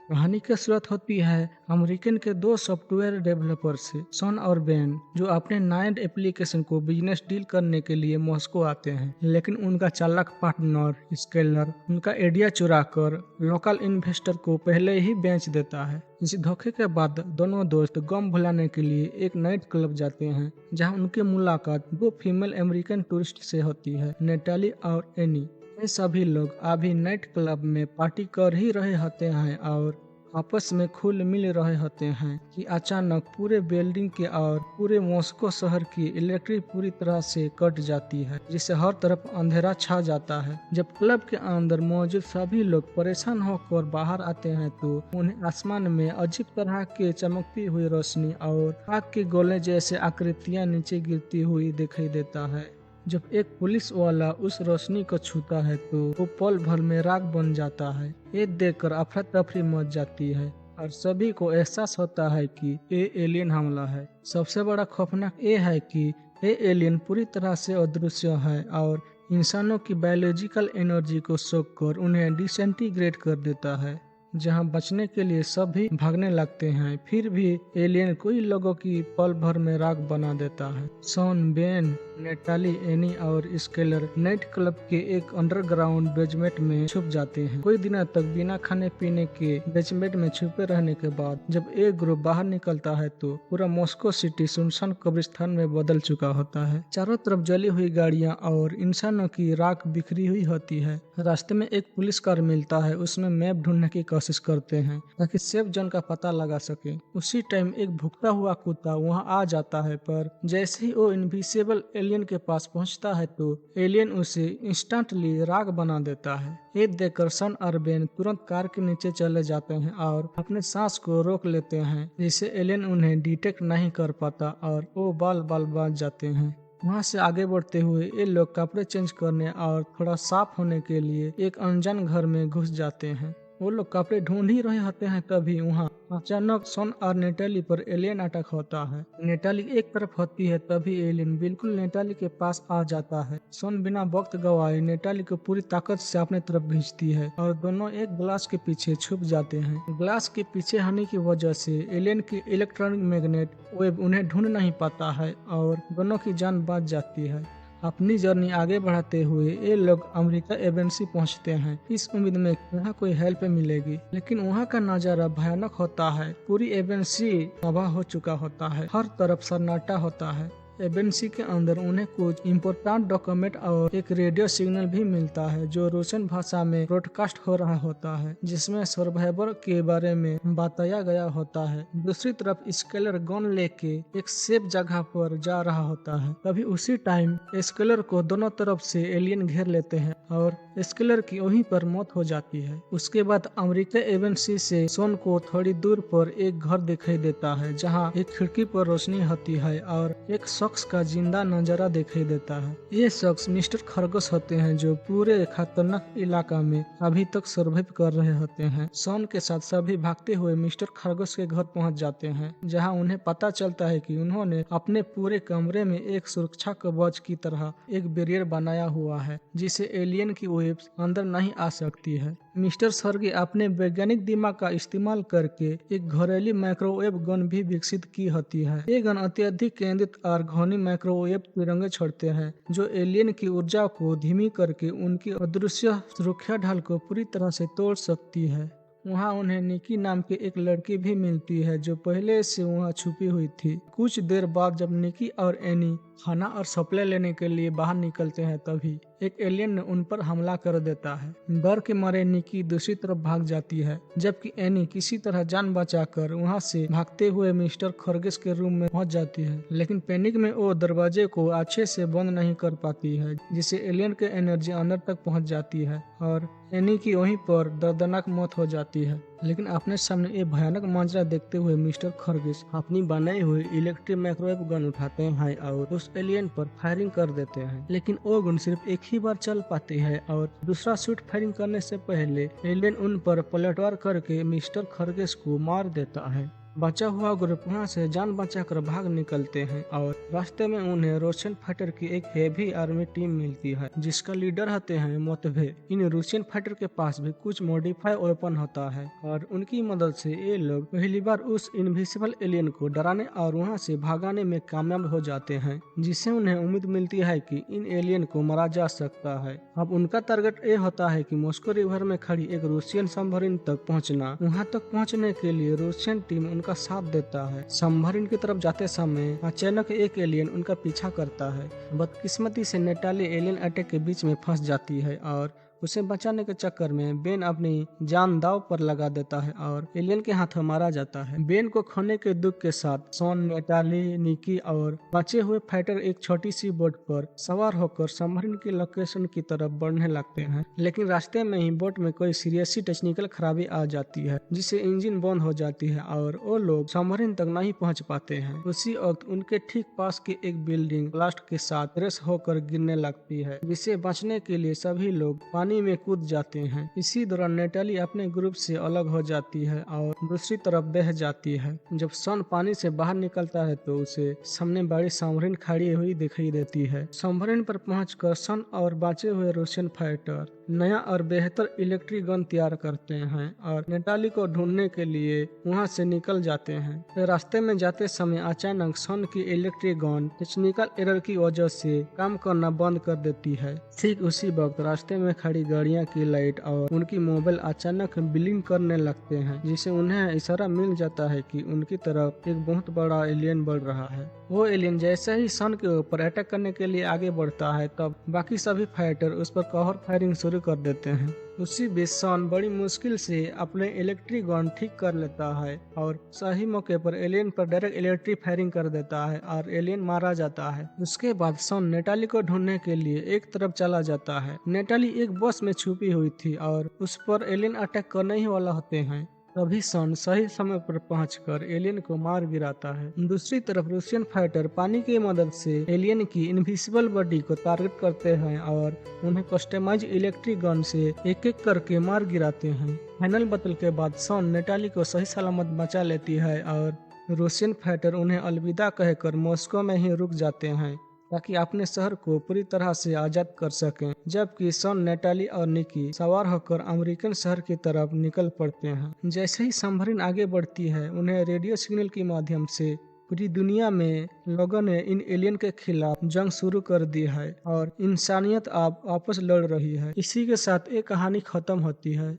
कहानी की शुरुआत होती है अमेरिकन के दो सॉफ्टवेयर डेवलपर से, सन और बेन, जो अपने नए एप्लीकेशन को बिजनेस डील करने के लिए मॉस्को आते हैं। लेकिन उनका चालाक पार्टनर स्केलर उनका आइडिया चुरा कर लोकल इन्वेस्टर को पहले ही बेच देता है। इस धोखे के बाद दोनों दोस्त गम भुलाने के लिए एक नाइट क्लब जाते हैं, जहां उनकी मुलाकात दो फीमेल अमेरिकन टूरिस्ट से होती है, नेटाली और एनी। ये सभी लोग अभी नाइट क्लब में पार्टी कर ही रहे होते हैं और आपस में खुल मिल रहे होते हैं कि अचानक पूरे बिल्डिंग के और पूरे मॉस्को शहर की इलेक्ट्रिक पूरी तरह से कट जाती है, जिससे हर तरफ अंधेरा छा जाता है। जब क्लब के अंदर मौजूद सभी लोग परेशान होकर बाहर आते हैं तो उन्हें आसमान में अजीब तरह के चमकती हुई रोशनी और आग के गोले जैसे आकृतियां नीचे गिरती हुई दिखाई देता है। जब एक पुलिस वाला उस रोशनी को छूता है तो वो पल भर में राख बन जाता है। ये देखकर अफरा तफरी मच जाती है और सभी को एहसास होता है कि ये एलियन हमला है। सबसे बड़ा खौफनाक ये है कि ये एलियन पूरी तरह से अदृश्य है और इंसानों की बायोलॉजिकल एनर्जी को सोख कर उन्हें डिसइंटीग्रेट कर देता है। जहां बचने के लिए सभी भागने लगते हैं, फिर भी एलियन कई लोगों की पल भर में राख बना देता है। सॉन, बेन, नेटाली, एनी और स्केलर नाइट क्लब के एक अंडरग्राउंड बेसमेंट में छुप जाते हैं। कई दिनों तक बिना खाने पीने के बेसमेंट में छुपे रहने के बाद जब एक ग्रुप बाहर निकलता है तो पूरा मॉस्को सिटी सुनसान कब्रिस्तान में बदल चुका होता है। चारों तरफ जली हुई गाड़ियां और इंसानों की राख बिखरी हुई होती है। रास्ते में एक पुलिस कार मिलता है, उसमें मैप ढूंढने की कोशिश करते हैं ताकि सेफ जोन का पता लगा सके। उसी टाइम एक भुगता हुआ कुत्ता वहां आ जाता है, पर जैसे ही वो इनविजिबल एलियन के पास पहुंचता है तो एलियन उसे इंस्टेंटली राख बना देता है। ये देखकर सन और बेन तुरंत कार के नीचे चले जाते हैं और अपने सांस को रोक लेते हैं, जिससे एलियन उन्हें डिटेक्ट नहीं कर पाता और वो बाल बाल बच जाते हैं। वहां से आगे बढ़ते हुए ये लोग कपड़े चेंज करने और थोड़ा साफ होने के लिए एक अनजान घर में घुस जाते हैं। वो लोग कपड़े ढूंढ ही रहे होते हैं, तभी वहां अचानक सोन और नेटाली पर एलियन अटैक होता है। नेटाली एक तरफ होती है, तभी एलियन बिल्कुल नेटाली के पास आ जाता है। सोन बिना वक्त गवाए नेटाली को पूरी ताकत से अपने तरफ खींचती है और दोनों एक ग्लास के पीछे छुप जाते हैं। ग्लास के पीछे होने की वजह से एलियन की इलेक्ट्रॉनिक मैग्नेट वेव उन्हें ढूंढ नहीं पाता है और दोनों की जान बच जाती है। अपनी जर्नी आगे बढ़ाते हुए ये लोग अमेरिका एजेंसी पहुंचते हैं, इस उम्मीद में यहाँ कोई हेल्प मिलेगी, लेकिन वहाँ का नजारा भयानक होता है। पूरी एजेंसी तबाह हो चुका होता है, हर तरफ सन्नाटा होता है। एजेंसी के अंदर उन्हें कुछ इम्पोर्टेंट डॉक्यूमेंट और एक रेडियो सिग्नल भी मिलता है जो रूसन भाषा में ब्रॉडकास्ट हो रहा होता है, जिसमें सर्वाइवर के बारे में बताया गया होता है। दूसरी तरफ स्केलर गन लेके एक सेफ जगह पर जा रहा होता है। तभी उसी टाइम स्केलर को दोनों तरफ से एलियन घेर लेते हैं और स्केलर की वहीं पर मौत हो जाती है। उसके बाद अमेरिका एजेंसी से सोन को थोड़ी दूर पर एक घर दिखाई देता है, जहाँ एक खिड़की पर रोशनी होती है और एक शख्स का जिंदा नजारा दिखाई देता है। ये शख्स मिस्टर खरगोश होते हैं, जो पूरे खतरनाक इलाका में अभी तक सर्वाइव कर रहे होते हैं। सोन के साथ सभी भागते हुए मिस्टर खरगोश के घर पहुंच जाते हैं, जहां उन्हें पता चलता है कि उन्होंने अपने पूरे कमरे में एक सुरक्षा कवच की तरह एक बैरियर बनाया हुआ है, जिससे एलियन की वेव्स अंदर नहीं आ सकती है। मिस्टर सर्गी अपने वैज्ञानिक दिमाग का इस्तेमाल करके एक घरेलू माइक्रोवेव गन भी विकसित की होती है। ये गन अत्यधिक केंद्रित और घनी माइक्रोवेव तिरंगे छोड़ते हैं, जो एलियन की ऊर्जा को धीमी करके उनकी अदृश्य सुरक्षा ढाल को पूरी तरह से तोड़ सकती है। वहाँ उन्हें निकी नाम की एक लड़की भी मिलती है, जो पहले से वहाँ छुपी हुई थी। कुछ देर बाद जब निकी और एनी खाना और सप्लाई लेने के लिए बाहर निकलते हैं, तभी एक एलियन ने उन पर हमला कर देता है। डर के मारे निकी दूसरी तरफ भाग जाती है, जबकि एनी किसी तरह जान बचाकर वहां से भागते हुए मिस्टर खरगोश के रूम में पहुंच जाती है। लेकिन पैनिक में वो दरवाजे को अच्छे से बंद नहीं कर पाती है, जिससे एलियन के एनर्जी अंदर तक पहुंच जाती है और एनी की वहीं पर दर्दनाक मौत हो जाती है। लेकिन अपने सामने ये भयानक मंजरा देखते हुए मिस्टर खरगोश अपनी बनाई हुई इलेक्ट्रिक माइक्रोवेव गन उठाते हैं और उस एलियन पर फायरिंग कर देते हैं। लेकिन वो गन सिर्फ एक ही बार चल पाती है और दूसरा शूट फायरिंग करने से पहले एलियन उन पर पलटवार करके मिस्टर खरगोश को मार देता है। बचा हुआ ग्रुप वहाँ से जान बचाकर भाग निकलते हैं और रास्ते में उन्हें रूसियन फाइटर की एक हेवी आर्मी टीम मिलती है जिसका लीडर होते हैं मोतभे। इन रूसियन फाइटर के पास भी कुछ मॉडिफाई वेपन होता है और उनकी मदद से ये लोग पहली बार उस इनविजिबल एलियन को डराने और वहाँ से भागाने में कामयाब हो जाते हैं, जिससे उन्हें उम्मीद मिलती है कि इन एलियन को मारा जा सकता है। अब उनका टारगेट ये होता है कि मॉस्को रिवर में खड़ी एक रूसियन सबमरीन तक पहुंचना। वहां तक पहुंचने के लिए रूसियन टीम उनका साथ देता है। सबमरीन की तरफ जाते समय अचानक एक एलियन उनका पीछा करता है। बदकिस्मती से नेटाली एलियन अटैक के बीच में फंस जाती है और उसे बचाने के चक्कर में बेन अपनी जान दांव पर लगा देता है और एलियन के हाथों मारा जाता है। बेन को खोने के दुख के साथ सॉन, नेटाली, निकी और बचे हुए फाइटर एक छोटी सी बोट पर सवार होकर सबमरीन की लोकेशन की तरफ बढ़ने लगते हैं, लेकिन रास्ते में ही बोट में कोई सीरियस टेक्निकल खराबी आ जाती है जिससे इंजन बंद हो जाती है और वो लोग सबमरीन तक नहीं पहुंच पाते हैं। उसी वक्त उनके ठीक पास की एक बिल्डिंग ब्लास्ट के साथ रेस होकर गिरने लगती है, जिसे बचने के लिए सभी लोग पानी में कूद जाते हैं। इसी दौरान नेटाली अपने ग्रुप से अलग हो जाती है और दूसरी तरफ बह जाती है। जब सन पानी से बाहर निकलता है तो उसे सामने बड़ी सबमरीन खड़ी हुई दिखाई देती है। सबमरीन पर पहुंचकर सन और बचे हुए रूसियन फाइटर नया और बेहतर इलेक्ट्रिक गन तैयार करते हैं और नेटाली को ढूंढने के लिए वहां से निकल जाते हैं। रास्ते में जाते समय अचानक सन की इलेक्ट्रिक गन टेक्निकल एरर की वजह से काम करना बंद कर देती है। ठीक उसी वक्त रास्ते में खड़ी गाड़ियां की लाइट और उनकी मोबाइल अचानक ब्लिंक करने लगते हैं, जिसे उन्हें इशारा मिल जाता है कि उनकी तरफ एक बहुत बड़ा एलियन बढ़ रहा है। वो एलियन जैसे ही सन के ऊपर अटैक करने के लिए आगे बढ़ता है तब बाकी सभी फाइटर उस पर कवर फायरिंग शुरू कर देते हैं। उसी बीच सन बड़ी मुश्किल से अपने इलेक्ट्रिक गन ठीक कर लेता है और सही मौके पर एलियन पर डायरेक्ट इलेक्ट्रिक फायरिंग कर देता है और एलियन मारा जाता है। उसके बाद सन नेटाली को ढूंढने के लिए एक तरफ चला जाता है। नेटाली एक बस में छुपी हुई थी और उस पर एलियन अटैक करने ही वाला होते हैं। तभी सन सही समय पर पहुंचकर एलियन को मार गिराता है। दूसरी तरफ रूसियन फाइटर पानी की मदद से एलियन की इनविजिबल बॉडी को टारगेट करते हैं और उन्हें कस्टमाइज इलेक्ट्रिक गन से एक एक करके मार गिराते हैं। फाइनल बटल के बाद सन नेटाली को सही सलामत बचा लेती है और रूसियन फाइटर उन्हें अलविदा कहकर मॉस्को में ही रुक जाते हैं ताकि अपने शहर को पूरी तरह से आजाद कर सकें, जबकि सन, नेटाली और निकी सवार होकर अमेरिकन शहर की तरफ निकल पड़ते हैं। जैसे ही सबमरीन आगे बढ़ती है उन्हें रेडियो सिग्नल के माध्यम से पूरी दुनिया में लोगों ने इन एलियन के खिलाफ जंग शुरू कर दी है और इंसानियत अब आपस लड़ रही है। इसी के साथ एक कहानी खत्म होती है।